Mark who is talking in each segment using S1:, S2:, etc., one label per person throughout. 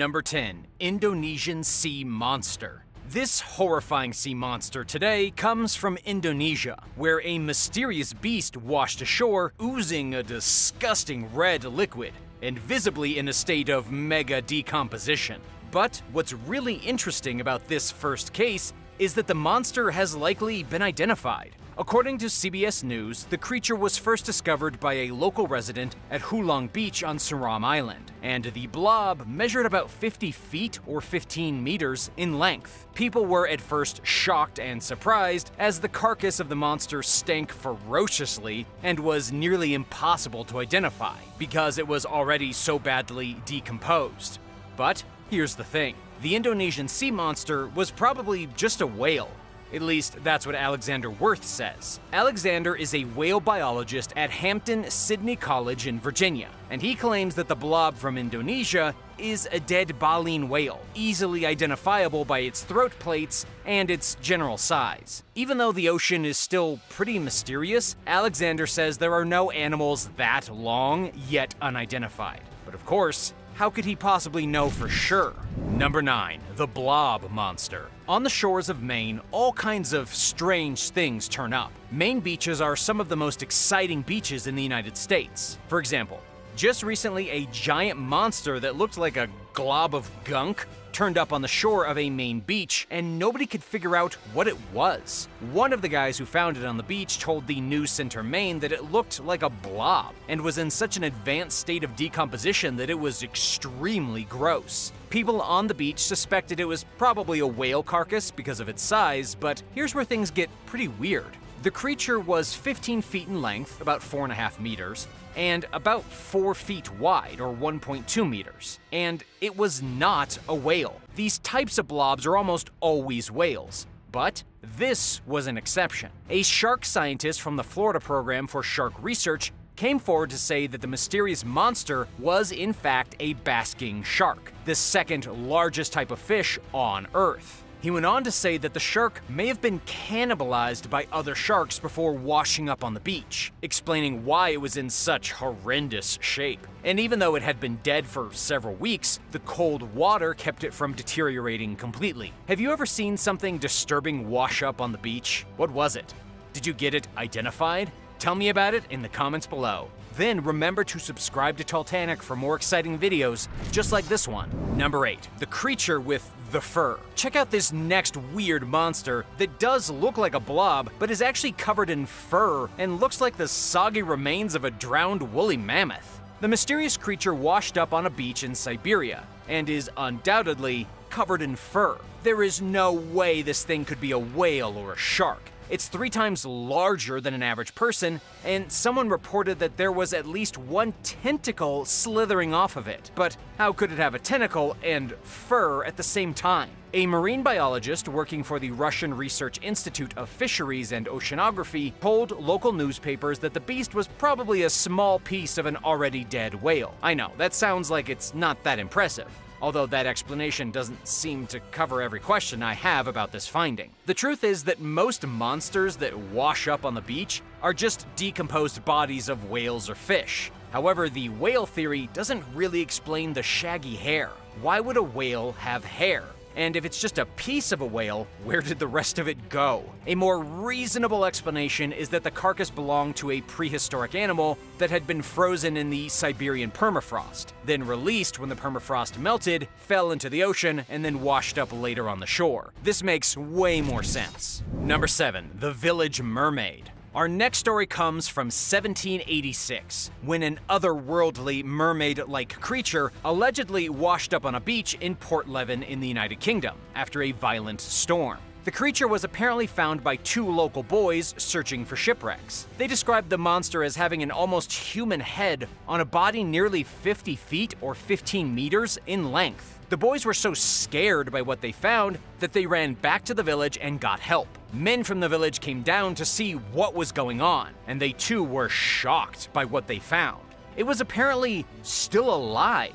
S1: Number 10. Indonesian Sea Monster. This horrifying sea monster today comes from Indonesia, where a mysterious beast washed ashore oozing a disgusting red liquid and visibly in a state of mega decomposition. But what's really interesting about this first case is that the monster has likely been identified. According to CBS News, the creature was first discovered by a local resident at Hulong Beach on Seram Island, and the blob measured about 50 feet or 15 meters in length. People were at first shocked and surprised as the carcass of the monster stank ferociously and was nearly impossible to identify because it was already so badly decomposed. But here's the thing. The Indonesian sea monster was probably just a whale. At least, that's what Alexander Worth says. Alexander is a whale biologist at Hampton-Sydney College in Virginia, and he claims that the blob from Indonesia is a dead baleen whale, easily identifiable by its throat plates and its general size. Even though the ocean is still pretty mysterious, Alexander says there are no animals that long yet unidentified. But of course, how could he possibly know for sure? Number 9. The Blob Monster. On the shores of Maine, all kinds of strange things turn up. Maine beaches are some of the most exciting beaches in the United States. For example, just recently a giant monster that looked like a glob of gunk turned up on the shore of a Maine beach, and nobody could figure out what it was. One of the guys who found it on the beach told the News Center Maine that it looked like a blob and was in such an advanced state of decomposition that it was extremely gross. People on the beach suspected it was probably a whale carcass because of its size, but here's where things get pretty weird. The creature was 15 feet in length, about 4.5 meters, and about 4 feet wide, or 1.2 meters. And it was not a whale. These types of blobs are almost always whales. But this was an exception. A shark scientist from the Florida Program for Shark Research came forward to say that the mysterious monster was in fact a basking shark, the second largest type of fish on Earth. He went on to say that the shark may have been cannibalized by other sharks before washing up on the beach, explaining why it was in such horrendous shape. And even though it had been dead for several weeks, the cold water kept it from deteriorating completely. Have you ever seen something disturbing wash up on the beach? What was it? Did you get it identified? Tell me about it in the comments below. Then remember to subscribe to Talltanic for more exciting videos just like this one. Number 8. The creature with the fur. Check out this next weird monster that does look like a blob, but is actually covered in fur and looks like the soggy remains of a drowned woolly mammoth. The mysterious creature washed up on a beach in Siberia and is undoubtedly covered in fur. There is no way this thing could be a whale or a shark. It's 3 times larger than an average person, and someone reported that there was at least one tentacle slithering off of it. But how could it have a tentacle and fur at the same time? A marine biologist working for the Russian Research Institute of Fisheries and Oceanography told local newspapers that the beast was probably a small piece of an already dead whale. I know, that sounds like it's not that impressive, although that explanation doesn't seem to cover every question I have about this finding. The truth is that most monsters that wash up on the beach are just decomposed bodies of whales or fish. However, the whale theory doesn't really explain the shaggy hair. Why would a whale have hair? And if it's just a piece of a whale, where did the rest of it go? A more reasonable explanation is that the carcass belonged to a prehistoric animal that had been frozen in the Siberian permafrost, then released when the permafrost melted, fell into the ocean, and then washed up later on the shore. This makes way more sense. Number 7. The Village Mermaid. Our next story comes from 1786, when an otherworldly mermaid-like creature allegedly washed up on a beach in Port Leven in the United Kingdom after a violent storm. The creature was apparently found by 2 local boys searching for shipwrecks. They described the monster as having an almost human head on a body nearly 50 feet or 15 meters in length. The boys were so scared by what they found that they ran back to the village and got help. Men from the village came down to see what was going on, and they too were shocked by what they found. It was apparently still alive.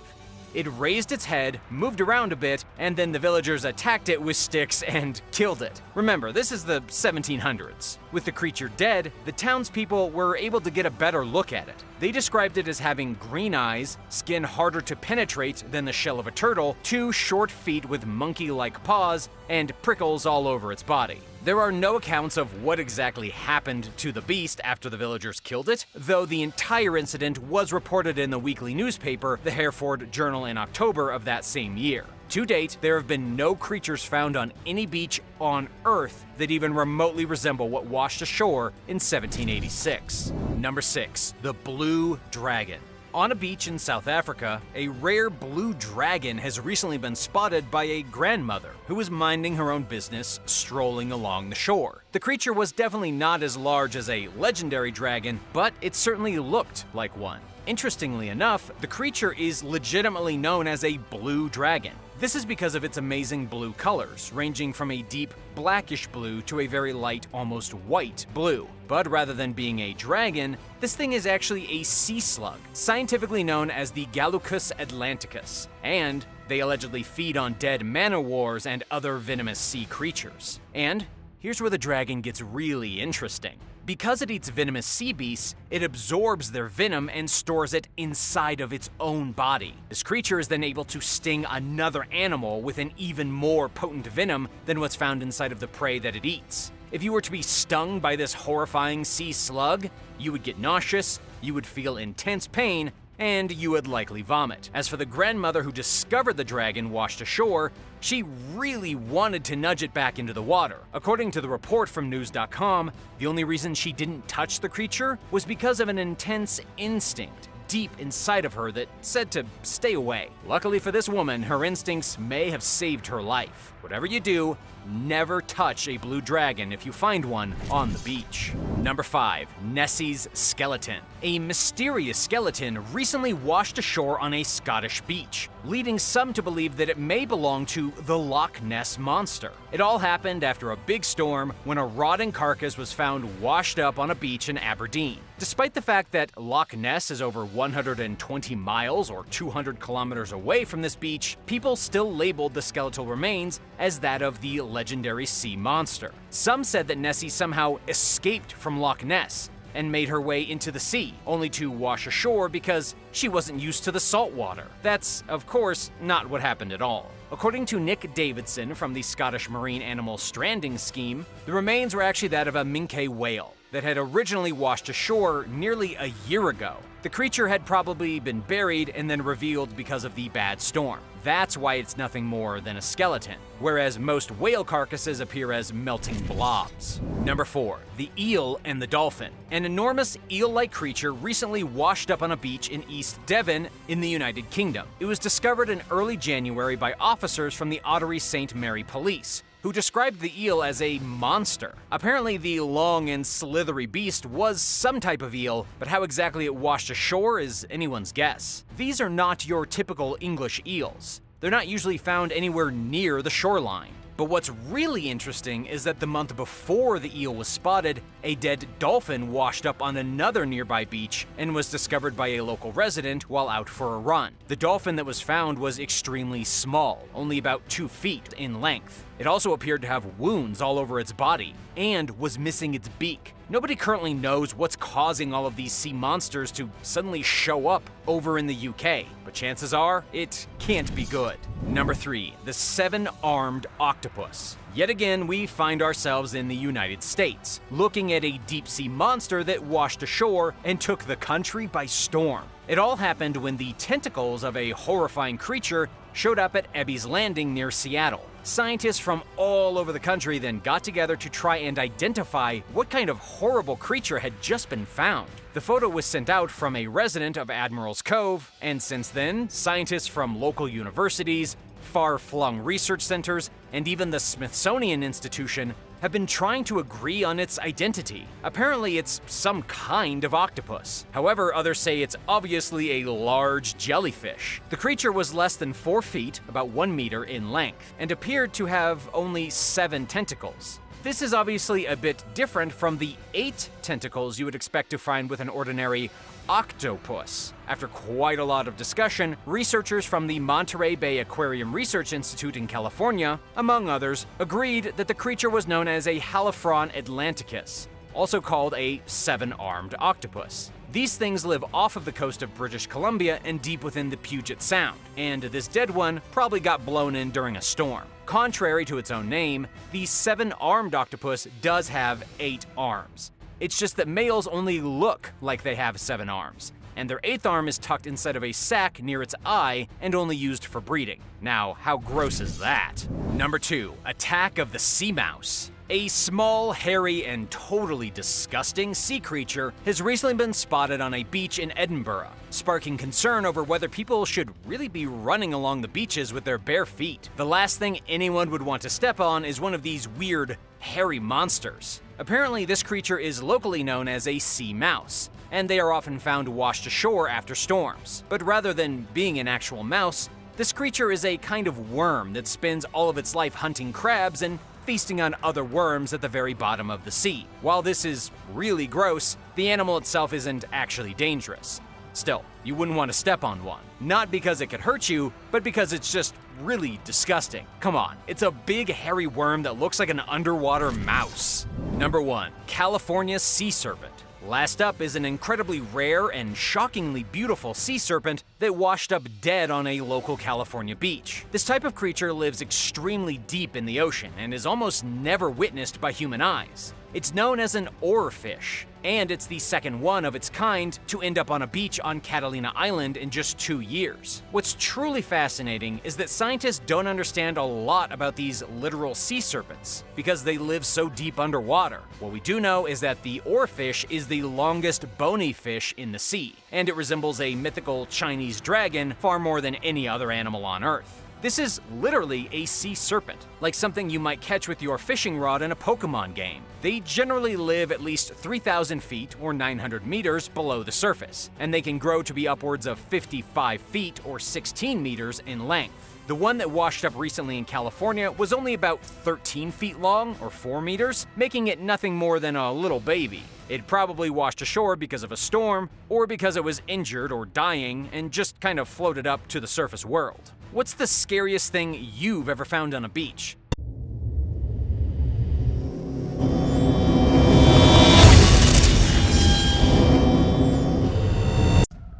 S1: It raised its head, moved around a bit, and then the villagers attacked it with sticks and killed it. Remember, this is the 1700s. With the creature dead, the townspeople were able to get a better look at it. They described it as having green eyes, skin harder to penetrate than the shell of a turtle, 2 short feet with monkey-like paws, and prickles all over its body. There are no accounts of what exactly happened to the beast after the villagers killed it, though the entire incident was reported in the weekly newspaper, the Hereford Journal, in October of that same year. To date, there have been no creatures found on any beach on Earth that even remotely resemble what washed ashore in 1786. Number 6. The Blue Dragon. On a beach in South Africa, a rare blue dragon has recently been spotted by a grandmother who was minding her own business, strolling along the shore. The creature was definitely not as large as a legendary dragon, but it certainly looked like one. Interestingly enough, the creature is legitimately known as a blue dragon. This is because of its amazing blue colors, ranging from a deep blackish blue to a very light, almost white blue. But rather than being a dragon, this thing is actually a sea slug, scientifically known as the Gallucus atlanticus, and they allegedly feed on dead man-o'-wars and other venomous sea creatures. And here's where the dragon gets really interesting. Because it eats venomous sea beasts, it absorbs their venom and stores it inside of its own body. This creature is then able to sting another animal with an even more potent venom than what's found inside of the prey that it eats. If you were to be stung by this horrifying sea slug, you would get nauseous, you would feel intense pain, and you would likely vomit. As for the grandmother who discovered the dragon washed ashore, she really wanted to nudge it back into the water. According to the report from news.com, the only reason she didn't touch the creature was because of an intense instinct deep inside of her that said to stay away. Luckily for this woman, her instincts may have saved her life. Whatever you do, never touch a blue dragon if you find one on the beach. Number 5. Nessies Skeleton. A mysterious skeleton recently washed ashore on a Scottish beach, leading some to believe that it may belong to the Loch Ness Monster. It all happened after a big storm when a rotting carcass was found washed up on a beach in Aberdeen. Despite the fact that Loch Ness is over 120 miles or 200 kilometers away from this beach, people still labeled the skeletal remains as that of the legendary sea monster. Some said that Nessie somehow escaped from Loch Ness and made her way into the sea, only to wash ashore because she wasn't used to the salt water. That's, of course, not what happened at all. According to Nick Davidson from the Scottish Marine Animal Stranding Scheme, the remains were actually that of a minke whale that had originally washed ashore nearly a year ago. The creature had probably been buried and then revealed because of the bad storm. That's why it's nothing more than a skeleton, whereas most whale carcasses appear as melting blobs. Number 4. The Eel and the Dolphin. An enormous eel-like creature recently washed up on a beach in East Devon in the United Kingdom. It was discovered in early January by officers from the Ottery St. Mary Police, who described the eel as a monster. Apparently, the long and slithery beast was some type of eel, but how exactly it washed ashore is anyone's guess. These are not your typical English eels. They're not usually found anywhere near the shoreline. But what's really interesting is that the month before the eel was spotted, a dead dolphin washed up on another nearby beach and was discovered by a local resident while out for a run. The dolphin that was found was extremely small, only about 2 feet in length. It also appeared to have wounds all over its body and was missing its beak. Nobody currently knows what's causing all of these sea monsters to suddenly show up over in the UK, but chances are it can't be good. Number 3. The seven-armed octopus. Yet again, we find ourselves in the United States, looking at a deep-sea monster that washed ashore and took the country by storm. It all happened when the tentacles of a horrifying creature showed up at Ebby's Landing near Seattle. Scientists from all over the country then got together to try and identify what kind of horrible creature had just been found. The photo was sent out from a resident of Admiral's Cove, and since then, scientists from local universities, far-flung research centers, and even the Smithsonian Institution have been trying to agree on its identity. Apparently, it's some kind of octopus. However, others say it's obviously a large jellyfish. The creature was less than 4 feet, about 1 meter in length, and appeared to have only 7 tentacles. This is obviously a bit different from the 8 tentacles you would expect to find with an ordinary octopus. After quite a lot of discussion, researchers from the Monterey Bay Aquarium Research Institute in California, among others, agreed that the creature was known as a Halophron atlanticus, also called a 7-armed octopus. These things live off of the coast of British Columbia and deep within the Puget Sound, and this dead one probably got blown in during a storm. Contrary to its own name, the 7-armed octopus does have 8 arms. It's just that males only look like they have 7 arms, and their 8th arm is tucked inside of a sac near its eye and only used for breeding. Now, how gross is that? Number 2. Attack of the Sea Mouse. A small, hairy, and totally disgusting sea creature has recently been spotted on a beach in Edinburgh, sparking concern over whether people should really be running along the beaches with their bare feet. The last thing anyone would want to step on is one of these weird, hairy monsters. Apparently, this creature is locally known as a sea mouse, and they are often found washed ashore after storms. But rather than being an actual mouse, this creature is a kind of worm that spends all of its life hunting crabs and feasting on other worms at the very bottom of the sea. While this is really gross, the animal itself isn't actually dangerous. Still, you wouldn't want to step on one. Not because it could hurt you, but because it's just really disgusting. Come on, it's a big hairy worm that looks like an underwater mouse. Number 1. California Sea Serpent. Last up is an incredibly rare and shockingly beautiful sea serpent that washed up dead on a local California beach. This type of creature lives extremely deep in the ocean and is almost never witnessed by human eyes. It's known as an oarfish, and it's the second one of its kind to end up on a beach on Catalina Island in just 2 years. What's truly fascinating is that scientists don't understand a lot about these literal sea serpents because they live so deep underwater. What we do know is that the oarfish is the longest bony fish in the sea, and it resembles a mythical Chinese dragon far more than any other animal on Earth. This is literally a sea serpent, like something you might catch with your fishing rod in a Pokemon game. They generally live at least 3,000 feet or 900 meters below the surface, and they can grow to be upwards of 55 feet or 16 meters in length. The one that washed up recently in California was only about 13 feet long or 4 meters, making it nothing more than a little baby. It probably washed ashore because of a storm, or because it was injured or dying and just kind of floated up to the surface world. What's the scariest thing you've ever found on a beach?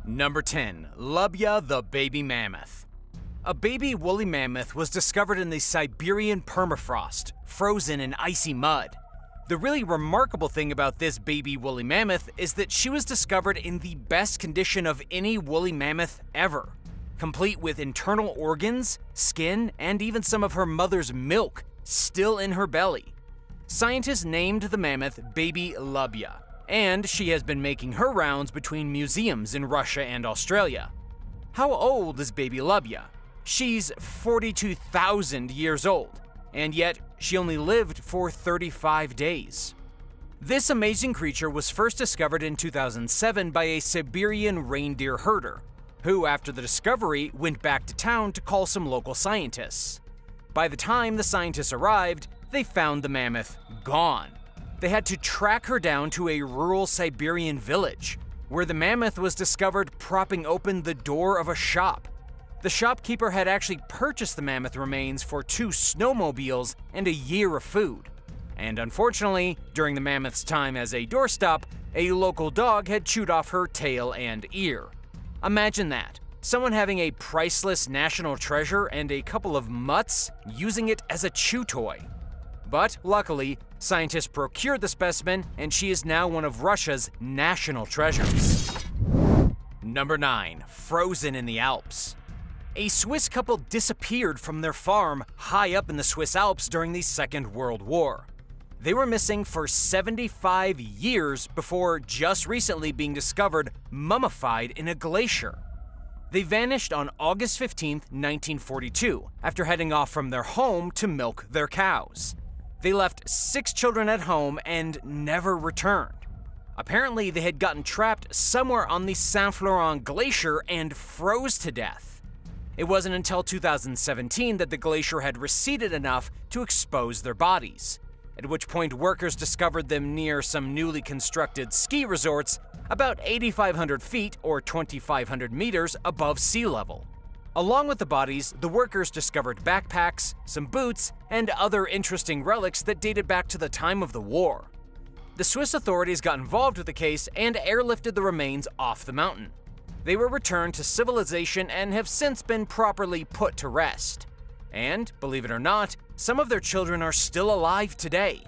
S1: Number 10. Labia the baby mammoth. A baby woolly mammoth was discovered in the Siberian permafrost, frozen in icy mud. The really remarkable thing about this baby woolly mammoth is that she was discovered in the best condition of any woolly mammoth ever, complete with internal organs, skin, and even some of her mother's milk still in her belly. Scientists named the mammoth Baby Labia, and she has been making her rounds between museums in Russia and Australia. How old is Baby Labia? She's 42,000 years old, and yet she only lived for 35 days. This amazing creature was first discovered in 2007 by a Siberian reindeer herder, who, after the discovery, went back to town to call some local scientists. By the time the scientists arrived, they found the mammoth gone. They had to track her down to a rural Siberian village, where the mammoth was discovered propping open the door of a shop. The shopkeeper had actually purchased the mammoth remains for 2 snowmobiles and a year of food. And unfortunately, during the mammoth's time as a doorstop, a local dog had chewed off her tail and ear. Imagine that. Someone having a priceless national treasure and a couple of mutts using it as a chew toy. But luckily, scientists procured the specimen, and she is now one of Russia's national treasures. Number 9. Frozen in the Alps. A Swiss couple disappeared from their farm high up in the Swiss Alps during the Second World War. They were missing for 75 years before just recently being discovered mummified in a glacier. They vanished on August 15, 1942, after heading off from their home to milk their cows. They left 6 children at home and never returned. Apparently, they had gotten trapped somewhere on the Saint Florent Glacier and froze to death. It wasn't until 2017 that the glacier had receded enough to expose their bodies. at which point workers discovered them near some newly constructed ski resorts about 8,500 feet or 2,500 meters above sea level. Along with the bodies, the workers discovered backpacks, some boots, and other interesting relics that dated back to the time of the war. The Swiss authorities got involved with the case and airlifted the remains off the mountain. They were returned to civilization and have since been properly put to rest. And, believe it or not, some of their children are still alive today.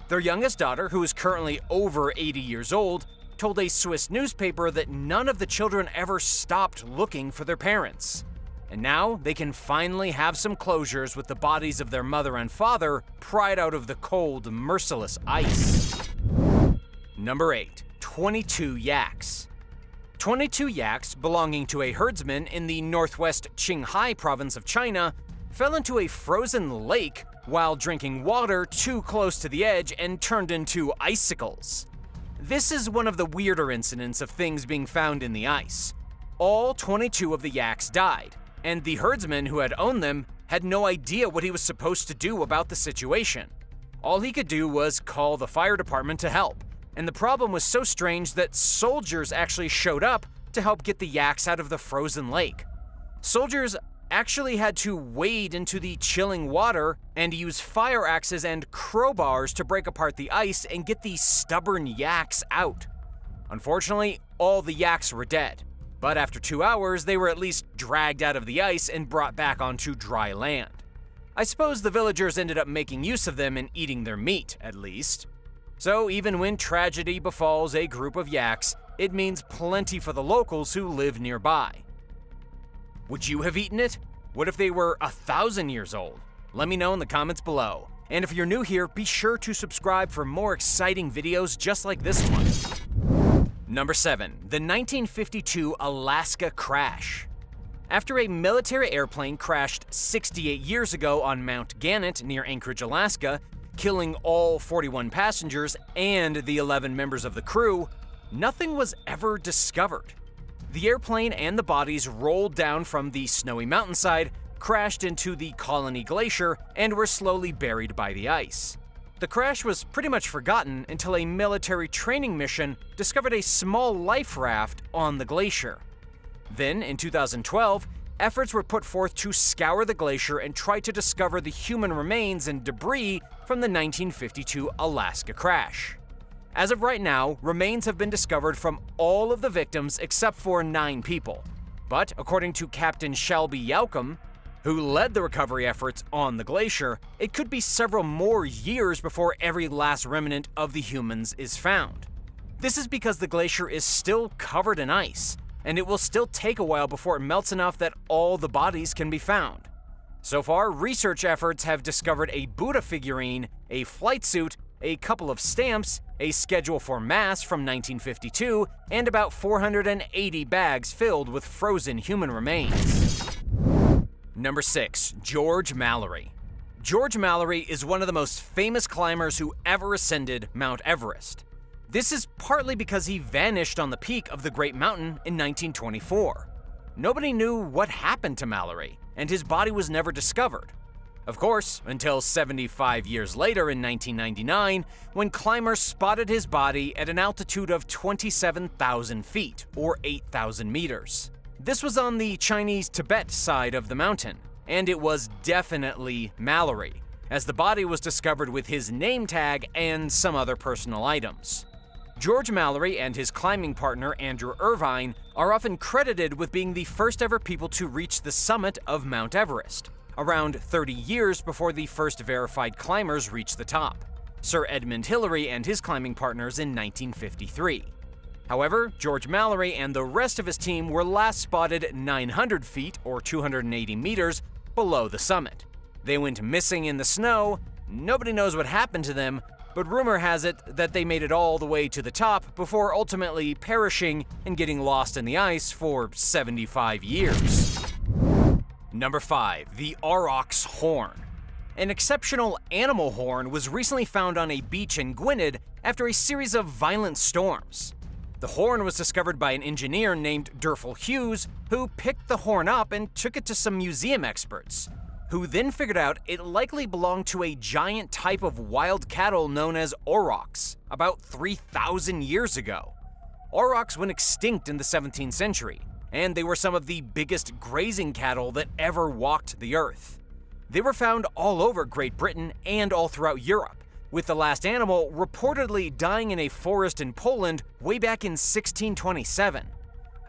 S1: Their youngest daughter, who is currently over 80 years old, told a Swiss newspaper that none of the children ever stopped looking for their parents. And now they can finally have some closures with the bodies of their mother and father pried out of the cold, merciless ice. Number 8. 22 yaks. 22 yaks belonging to a herdsman in the northwest Qinghai province of China fell into a frozen lake while drinking water too close to the edge and turned into icicles. This is one of the weirder incidents of things being found in the ice. All 22 of the yaks died, and the herdsman who had owned them had no idea what he was supposed to do about the situation. All he could do was call the fire department to help, and the problem was so strange that soldiers actually showed up to help get the yaks out of the frozen lake. Soldiers actually had to wade into the chilling water and use fire axes and crowbars to break apart the ice and get these stubborn yaks out. Unfortunately, all the yaks were dead, but after 2 hours, they were at least dragged out of the ice and brought back onto dry land. I suppose the villagers ended up making use of them and eating their meat, at least. So even when tragedy befalls a group of yaks, it means plenty for the locals who live nearby. Would you have eaten it? What if they were 1,000 years old? Let me know in the comments below. And if you're new here, be sure to subscribe for more exciting videos just like this one. Number 7. The 1952 Alaska crash. After a military airplane crashed 68 years ago on Mount Gannett near Anchorage, Alaska, killing all 41 passengers and the 11 members of the crew, nothing was ever discovered. The airplane and the bodies rolled down from the snowy mountainside, crashed into the Colony Glacier, and were slowly buried by the ice. The crash was pretty much forgotten until a military training mission discovered a small life raft on the glacier. Then, in 2012, efforts were put forth to scour the glacier and try to discover the human remains and debris from the 1952 Alaska crash. As of right now, remains have been discovered from all of the victims except for 9 people. But according to Captain Shelby Yelcom, who led the recovery efforts on the glacier, it could be several more years before every last remnant of the humans is found. This is because the glacier is still covered in ice, and it will still take a while before it melts enough that all the bodies can be found. So far, research efforts have discovered a Buddha figurine, a flight suit, a couple of stamps, a schedule for mass from 1952, and about 480 bags filled with frozen human remains. Number 6. George Mallory. George Mallory is one of the most famous climbers who ever ascended Mount Everest. This is partly because he vanished on the peak of the Great Mountain in 1924. Nobody knew what happened to Mallory, and his body was never discovered. Of course, until 75 years later in 1999, when climbers spotted his body at an altitude of 27,000 feet, or 8,000 meters. This was on the Chinese Tibet side of the mountain, and it was definitely Mallory, as the body was discovered with his name tag and some other personal items. George Mallory and his climbing partner Andrew Irvine are often credited with being the first ever people to reach the summit of Mount Everest, around 30 years before the first verified climbers reached the top, Sir Edmund Hillary and his climbing partners in 1953. However, George Mallory and the rest of his team were last spotted 900 feet or 280 meters below the summit. They went missing in the snow, nobody knows what happened to them, but rumor has it that they made it all the way to the top before ultimately perishing and getting lost in the ice for 75 years. Number 5. The Aurox Horn. An exceptional animal horn was recently found on a beach in Gwynedd after a series of violent storms. The horn was discovered by an engineer named Durfel Hughes, who picked the horn up and took it to some museum experts. who then figured out it likely belonged to a giant type of wild cattle known as aurochs, about 3,000 years ago. Aurochs went extinct in the 17th century, and they were some of the biggest grazing cattle that ever walked the earth. They were found all over Great Britain and all throughout Europe, with the last animal reportedly dying in a forest in Poland way back in 1627.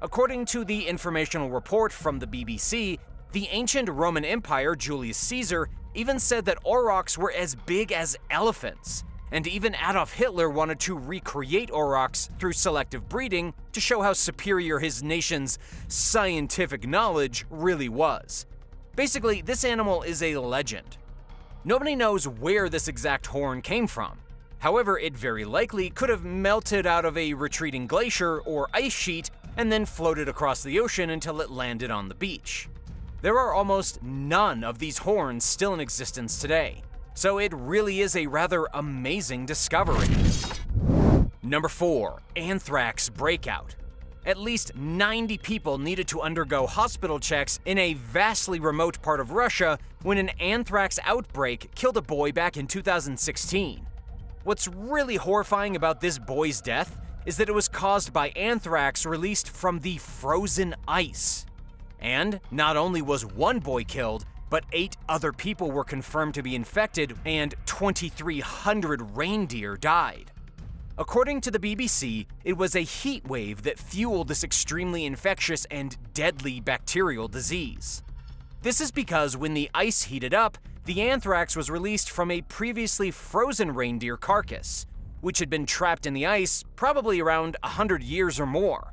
S1: According to the informational report from the BBC, the ancient Roman Empire Julius Caesar even said that aurochs were as big as elephants, and even Adolf Hitler wanted to recreate aurochs through selective breeding to show how superior his nation's scientific knowledge really was. Basically, this animal is a legend. Nobody knows where this exact horn came from. However, it very likely could have melted out of a retreating glacier or ice sheet and then floated across the ocean until it landed on the beach. There are almost none of these horns still in existence today, so it really is a rather amazing discovery. Number 4. Anthrax Breakout. At least 90 people needed to undergo hospital checks in a vastly remote part of Russia when an anthrax outbreak killed a boy back in 2016. What's really horrifying about this boy's death is that it was caused by anthrax released from the frozen ice. And not only was one boy killed, but 8 other people were confirmed to be infected and 2,300 reindeer died. According to the BBC, it was a heat wave that fueled this extremely infectious and deadly bacterial disease. This is because when the ice heated up, the anthrax was released from a previously frozen reindeer carcass, which had been trapped in the ice probably around 100 years or more.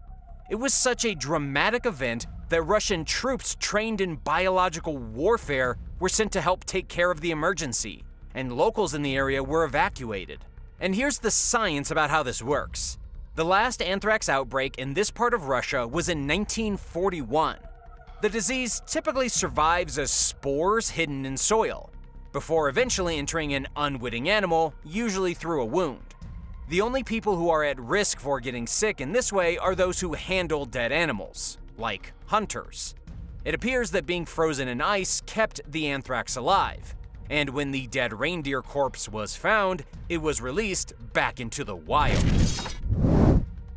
S1: It was such a dramatic event that Russian troops trained in biological warfare were sent to help take care of the emergency, and locals in the area were evacuated. And here's the science about how this works. The last anthrax outbreak in this part of Russia was in 1941. The disease typically survives as spores hidden in soil, before eventually entering an unwitting animal, usually through a wound. The only people who are at risk for getting sick in this way are those who handle dead animals, like hunters. It appears that being frozen in ice kept the anthrax alive, and when the dead reindeer corpse was found, it was released back into the wild.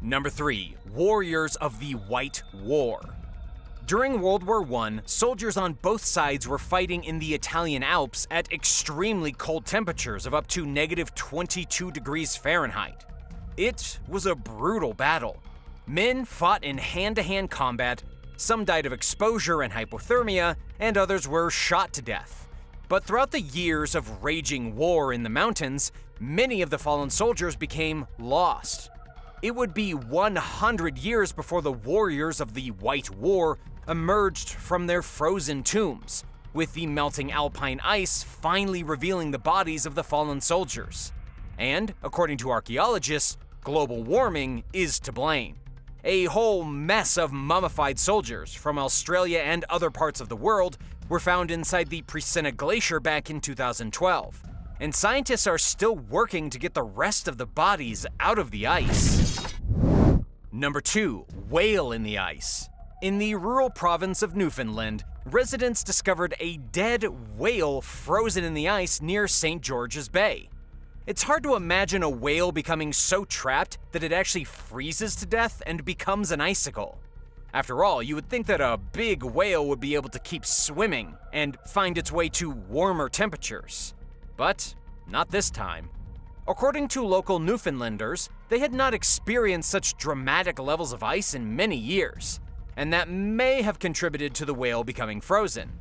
S1: Number 3. Warriors of the White War. During World War I, soldiers on both sides were fighting in the Italian Alps at extremely cold temperatures of up to -22 degrees Fahrenheit. It was a brutal battle. Men fought in hand-to-hand combat, some died of exposure and hypothermia, and others were shot to death. But throughout the years of raging war in the mountains, many of the fallen soldiers became lost. It would be 100 years before the warriors of the White War emerged from their frozen tombs, with the melting alpine ice finally revealing the bodies of the fallen soldiers. And, according to archaeologists, global warming is to blame. A whole mess of mummified soldiers from Australia and other parts of the world were found inside the Pricina Glacier back in 2012, and scientists are still working to get the rest of the bodies out of the ice. Number 2. Whale in the ice. In the rural province of Newfoundland, residents discovered a dead whale frozen in the ice near St. George's Bay. It's hard to imagine a whale becoming so trapped that it actually freezes to death and becomes an icicle. After all, you would think that a big whale would be able to keep swimming and find its way to warmer temperatures. But not this time. According to local Newfoundlanders, they had not experienced such dramatic levels of ice in many years, and that may have contributed to the whale becoming frozen.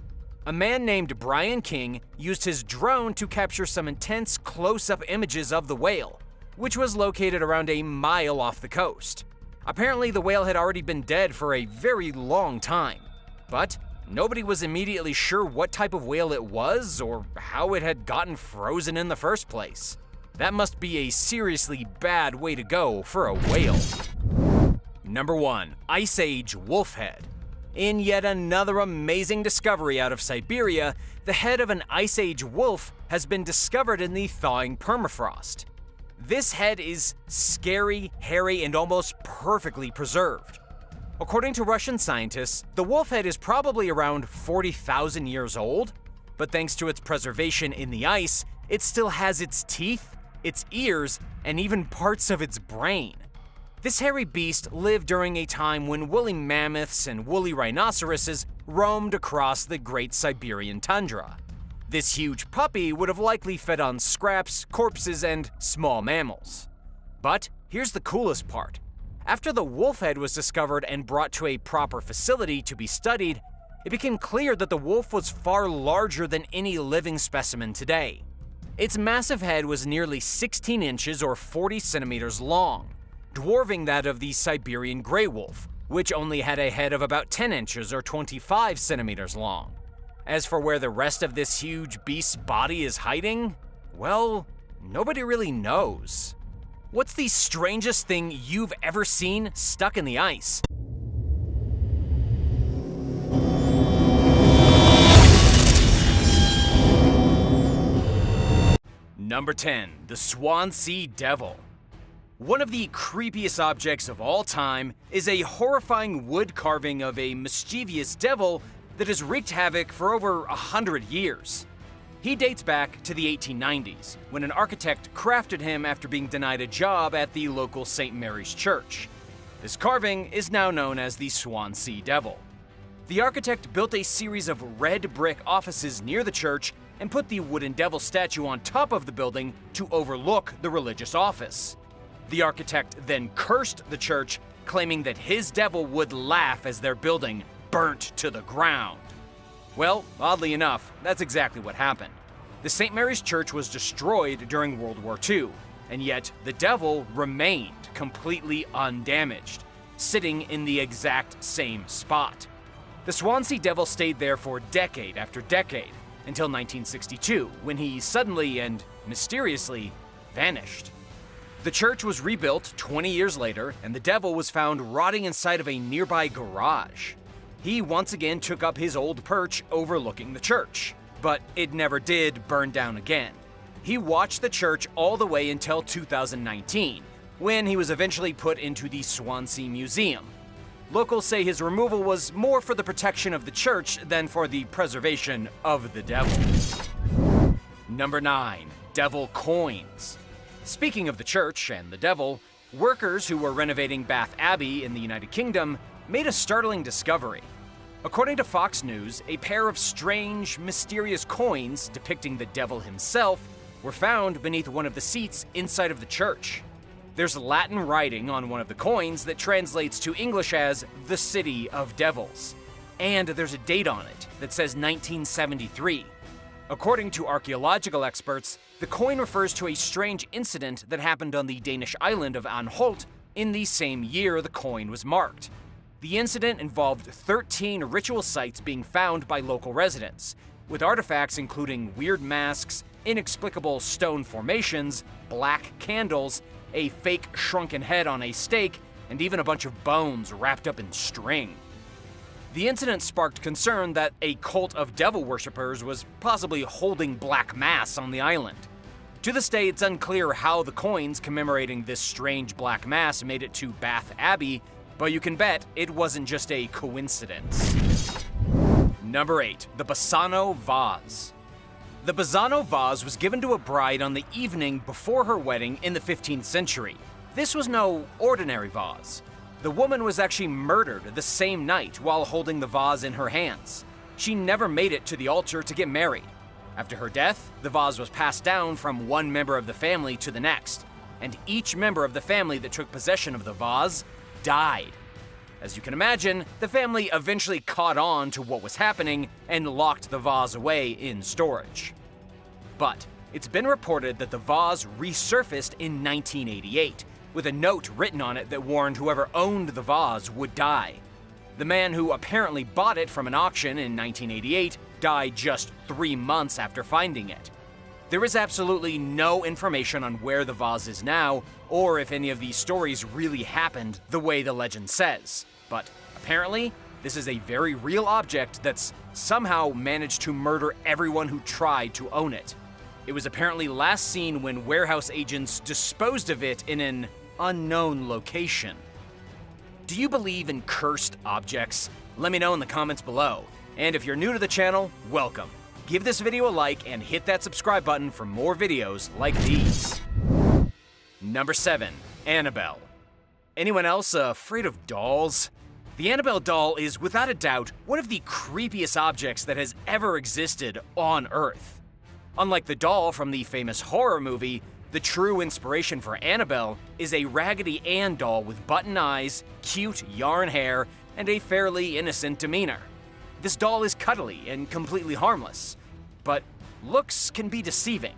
S1: A man named Brian King used his drone to capture some intense close-up images of the whale, which was located around a mile off the coast. Apparently, the whale had already been dead for a very long time, but nobody was immediately sure what type of whale it was or how it had gotten frozen in the first place. That must be a seriously bad way to go for a whale. Number 1. Ice Age Wolf Head. In yet another amazing discovery out of Siberia, the head of an Ice Age wolf has been discovered in the thawing permafrost. This head is scary, hairy, and almost perfectly preserved. According to Russian scientists, the wolf head is probably around 40,000 years old, but thanks to its preservation in the ice, it still has its teeth, its ears, and even parts of its brain. This hairy beast lived during a time when woolly mammoths and woolly rhinoceroses roamed across the Great Siberian Tundra. This huge puppy would have likely fed on scraps, corpses, and small mammals. But here's the coolest part. After the wolf head was discovered and brought to a proper facility to be studied, it became clear that the wolf was far larger than any living specimen today. Its massive head was nearly 16 inches or 40 centimeters long, dwarfing that of the Siberian gray wolf, which only had a head of about 10 inches or 25 centimeters long. As for where the rest of this huge beast's body is hiding, well, nobody really knows. What's the strangest thing you've ever seen stuck in the ice? Number 10. The Swansea Devil. One of the creepiest objects of all time is a horrifying wood carving of a mischievous devil that has wreaked havoc for over 100 years. He dates back to the 1890s, when an architect crafted him after being denied a job at the local St. Mary's Church. This carving is now known as the Swansea Devil. The architect built a series of red brick offices near the church and put the wooden devil statue on top of the building to overlook the religious office. The architect then cursed the church, claiming that his devil would laugh as their building burnt to the ground. Well, oddly enough, that's exactly what happened. The St. Mary's Church was destroyed during World War II, and yet the devil remained completely undamaged, sitting in the exact same spot. The Swansea Devil stayed there for decade after decade, until 1962, when he suddenly and mysteriously vanished. The church was rebuilt 20 years later, and the devil was found rotting inside of a nearby garage. He once again took up his old perch overlooking the church, but it never did burn down again. He watched the church all the way until 2019, when he was eventually put into the Swansea Museum. Locals say his removal was more for the protection of the church than for the preservation of the devil. Number 9. Devil Coins. Speaking of the church and the devil, workers who were renovating Bath Abbey in the United Kingdom made a startling discovery. According to Fox News, a pair of strange, mysterious coins depicting the devil himself were found beneath one of the seats inside of the church. There's Latin writing on one of the coins that translates to English as the City of Devils. And there's a date on it that says 1973. According to archaeological experts, the coin refers to a strange incident that happened on the Danish island of Anholt in the same year the coin was marked. The incident involved 13 ritual sites being found by local residents, with artifacts including weird masks, inexplicable stone formations, black candles, a fake shrunken head on a stake, and even a bunch of bones wrapped up in string. The incident sparked concern that a cult of devil worshippers was possibly holding black mass on the island. To this day, it's unclear how the coins commemorating this strange black mass made it to Bath Abbey, but you can bet it wasn't just a coincidence. Number 8. The Bassano Vaz. The Bassano Vaz was given to a bride on the evening before her wedding in the 15th century. This was no ordinary vase. The woman was actually murdered the same night while holding the vase in her hands. She never made it to the altar to get married. After her death, the vase was passed down from one member of the family to the next, and each member of the family that took possession of the vase died. As you can imagine, the family eventually caught on to what was happening and locked the vase away in storage. But it's been reported that the vase resurfaced in 1988, with a note written on it that warned whoever owned the vase would die. The man who apparently bought it from an auction in 1988 died just 3 months after finding it. There is absolutely no information on where the vase is now, or if any of these stories really happened the way the legend says. But apparently, this is a very real object that's somehow managed to murder everyone who tried to own it. It was apparently last seen when warehouse agents disposed of it in an unknown location. Do you believe in cursed objects? Let me know in the comments below. And if you're new to the channel, welcome. Give this video a like and hit that subscribe button for more videos like these. Number 7. Annabelle. Anyone else afraid of dolls? The Annabelle doll is without a doubt one of the creepiest objects that has ever existed on Earth. Unlike the doll from the famous horror movie, the true inspiration for Annabelle is a Raggedy Ann doll with button eyes, cute yarn hair, and a fairly innocent demeanor. This doll is cuddly and completely harmless, but looks can be deceiving.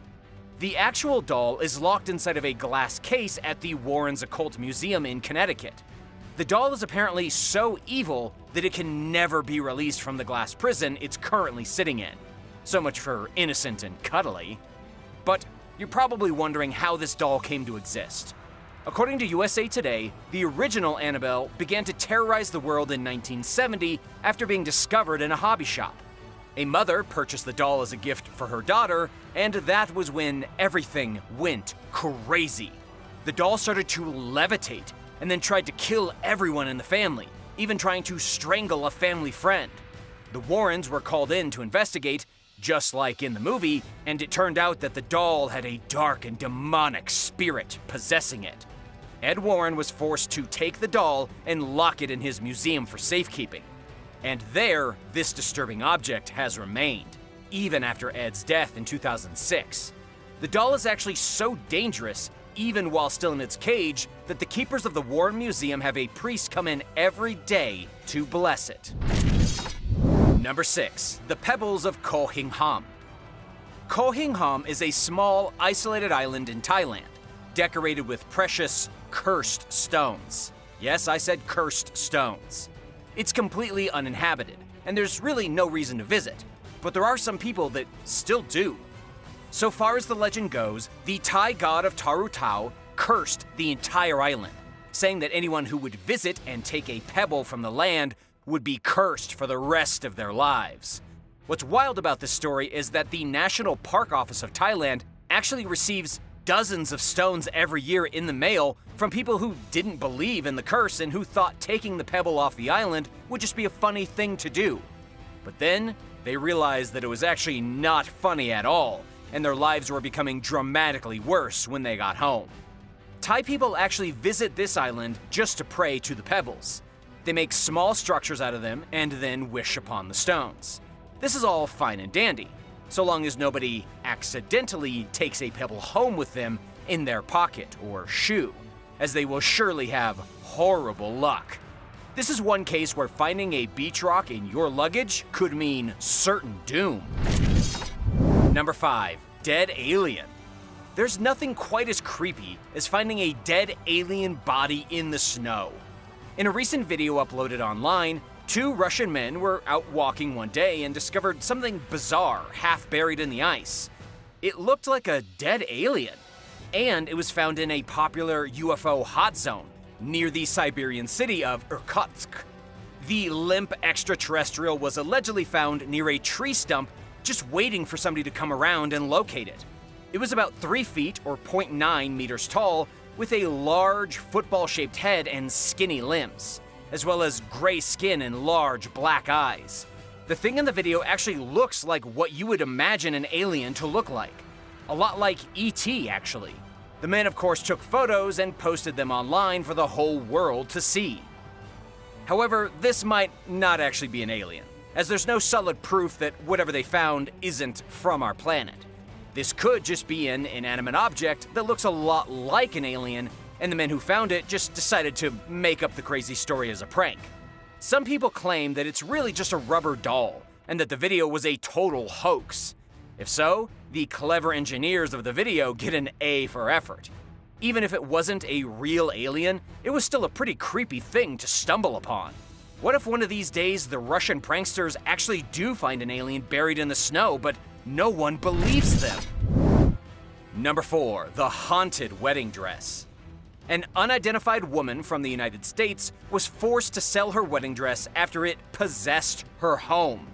S1: The actual doll is locked inside of a glass case at the Warren's Occult Museum in Connecticut. The doll is apparently so evil that it can never be released from the glass prison it's currently sitting in. So much for innocent and cuddly. But you're probably wondering how this doll came to exist. According to USA Today, the original Annabelle began to terrorize the world in 1970 after being discovered in a hobby shop. A mother purchased the doll as a gift for her daughter, and that was when everything went crazy. The doll started to levitate and then tried to kill everyone in the family, even trying to strangle a family friend. The Warrens were called in to investigate, just like in the movie, and it turned out that the doll had a dark and demonic spirit possessing it. Ed Warren was forced to take the doll and lock it in his museum for safekeeping. And there, this disturbing object has remained, even after Ed's death in 2006. The doll is actually so dangerous, even while still in its cage, that the keepers of the Warren Museum have a priest come in every day to bless it. Number 6. The Pebbles of Koh Hingham. Koh Hingham is a small, isolated island in Thailand, decorated with precious, cursed stones. Yes, I said cursed stones. It's completely uninhabited, and there's really no reason to visit, but there are some people that still do. So far as the legend goes, the Thai god of Taru Tau cursed the entire island, saying that anyone who would visit and take a pebble from the land would be cursed for the rest of their lives. What's wild about this story is that the National Park Office of Thailand actually receives dozens of stones every year in the mail from people who didn't believe in the curse and who thought taking the pebble off the island would just be a funny thing to do. But then they realized that it was actually not funny at all, and their lives were becoming dramatically worse when they got home. Thai people actually visit this island just to pray to the pebbles. They make small structures out of them and then wish upon the stones. This is all fine and dandy, so long as nobody accidentally takes a pebble home with them in their pocket or shoe, as they will surely have horrible luck. This is one case where finding a beach rock in your luggage could mean certain doom. Number 5. Dead alien. There's nothing quite as creepy as finding a dead alien body in the snow. In a recent video uploaded online, 2 Russian men were out walking one day and discovered something bizarre half buried in the ice. It looked like a dead alien, and it was found in a popular UFO hot zone near the Siberian city of Irkutsk. The limp extraterrestrial was allegedly found near a tree stump, just waiting for somebody to come around and locate it. It was about 3 feet or 0.9 meters tall, with a large football-shaped head and skinny limbs, as well as gray skin and large black eyes. The thing in the video actually looks like what you would imagine an alien to look like. A lot like E.T., actually. The men, of course, took photos and posted them online for the whole world to see. However, this might not actually be an alien, as there's no solid proof that whatever they found isn't from our planet. This could just be an inanimate object that looks a lot like an alien, and the men who found it just decided to make up the crazy story as a prank. Some people claim that it's really just a rubber doll, and that the video was a total hoax. If so, the clever engineers of the video get an A for effort. Even if it wasn't a real alien, it was still a pretty creepy thing to stumble upon. What if one of these days the Russian pranksters actually do find an alien buried in the snow, but no one believes them? Number 4. The Haunted Wedding Dress. An unidentified woman from the United States was forced to sell her wedding dress after it possessed her home.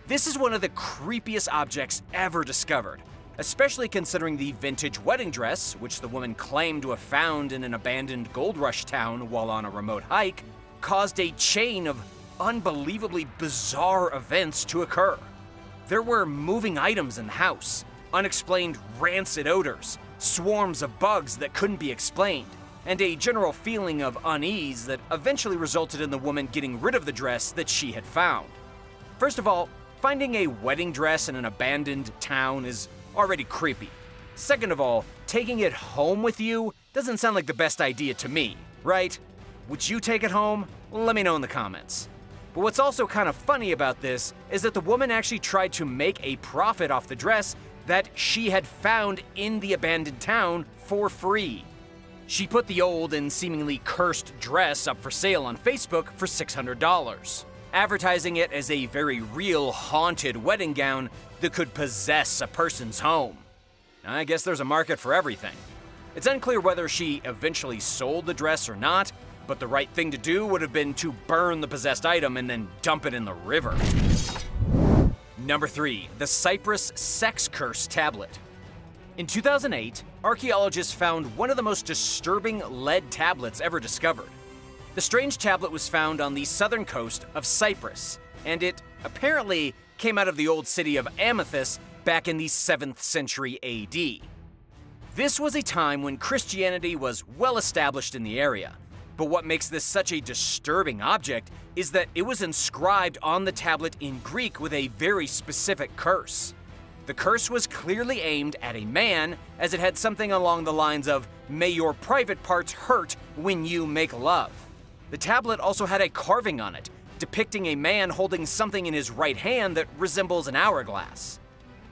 S1: This is one of the creepiest objects ever discovered, especially considering the vintage wedding dress, which the woman claimed to have found in an abandoned gold rush town while on a remote hike, caused a chain of unbelievably bizarre events to occur. There were moving items in the house, unexplained rancid odors, swarms of bugs that couldn't be explained, and a general feeling of unease that eventually resulted in the woman getting rid of the dress that she had found. First of all, finding a wedding dress in an abandoned town is already creepy. Second of all, taking it home with you doesn't sound like the best idea to me, right? Would you take it home? Let me know in the comments. But what's also kind of funny about this is that the woman actually tried to make a profit off the dress that she had found in the abandoned town for free. She put the old and seemingly cursed dress up for sale on Facebook for $600, advertising it as a very real haunted wedding gown that could possess a person's home. I guess there's a market for everything. It's unclear whether she eventually sold the dress or not, but the right thing to do would have been to burn the possessed item and then dump it in the river. Number 3, the Cypress Sex Curse Tablet. In 2008, archaeologists found one of the most disturbing lead tablets ever discovered. The strange tablet was found on the southern coast of Cyprus, and it apparently came out of the old city of Amethyst back in the 7th century AD. This was a time when Christianity was well established in the area, but what makes this such a disturbing object is that it was inscribed on the tablet in Greek with a very specific curse. The curse was clearly aimed at a man, as it had something along the lines of, "May your private parts hurt when you make love." The tablet also had a carving on it, depicting a man holding something in his right hand that resembles an hourglass.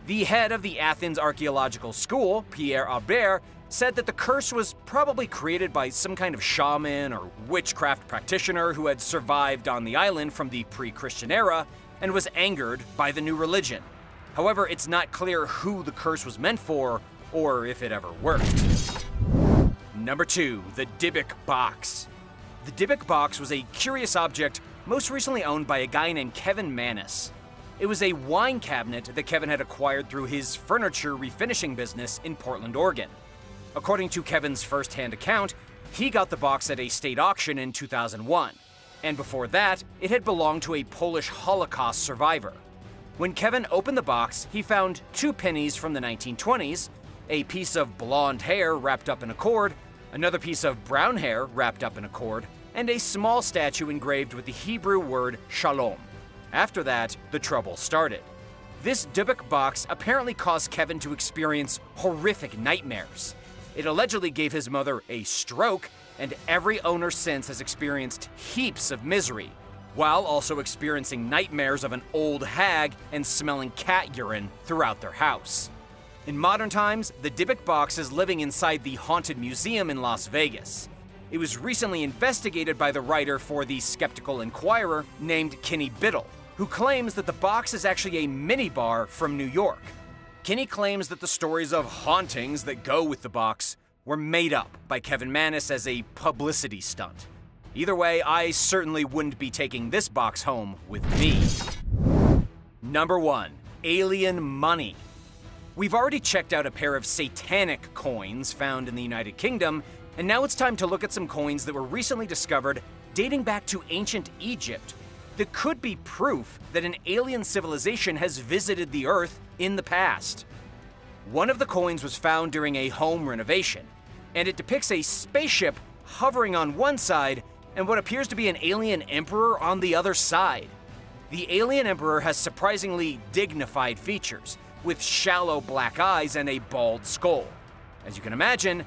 S1: The head of the Athens Archaeological School, Pierre Aubert, said that the curse was probably created by some kind of shaman or witchcraft practitioner who had survived on the island from the pre-Christian era and was angered by the new religion. However, it's not clear who the curse was meant for or if it ever worked. Number 2, the Divk Box. The Divk Box was a curious object most recently owned by a guy named Kevin Mannis. It was a wine cabinet that Kevin had acquired through his furniture refinishing business in Portland, Oregon. According to Kevin's first-hand account, he got the box at a state auction in 2001, and before that, it had belonged to a Polish Holocaust survivor. When Kevin opened the box, he found 2 pennies from the 1920s, a piece of blonde hair wrapped up in a cord, another piece of brown hair wrapped up in a cord, and a small statue engraved with the Hebrew word shalom. After that, the trouble started. This Divk box apparently caused Kevin to experience horrific nightmares. It allegedly gave his mother a stroke, and every owner since has experienced heaps of misery, while also experiencing nightmares of an old hag and smelling cat urine throughout their house. In modern times, the Divk box is living inside the Haunted Museum in Las Vegas. It was recently investigated by the writer for the Skeptical Inquirer named Kenny Biddle, who claims that the box is actually a minibar from New York. Kenny claims that the stories of hauntings that go with the box were made up by Kevin Mannis as a publicity stunt. Either way, I certainly wouldn't be taking this box home with me. Number 1, alien money. We've already checked out a pair of satanic coins found in the United Kingdom, and now it's time to look at some coins that were recently discovered dating back to ancient Egypt that could be proof that an alien civilization has visited the Earth in the past. One of the coins was found during a home renovation, and it depicts a spaceship hovering on one side and what appears to be an alien emperor on the other side. The alien emperor has surprisingly dignified features, with shallow black eyes and a bald skull. As you can imagine,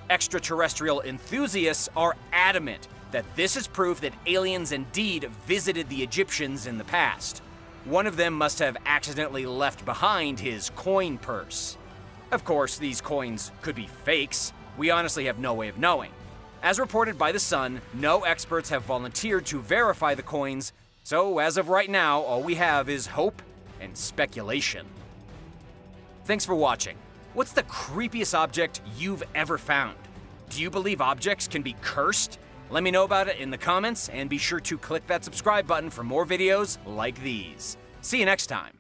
S1: extraterrestrial enthusiasts are adamant that this is proof that aliens indeed visited the Egyptians in the past. One of them must have accidentally left behind his coin purse. Of course, these coins could be fakes. We honestly have no way of knowing. As reported by The Sun, no experts have volunteered to verify the coins, so as of right now, all we have is hope and speculation. Thanks for watching. What's the creepiest object you've ever found? Do you believe objects can be cursed? Let me know about it in the comments, and be sure to click that subscribe button for more videos like these. See you next time.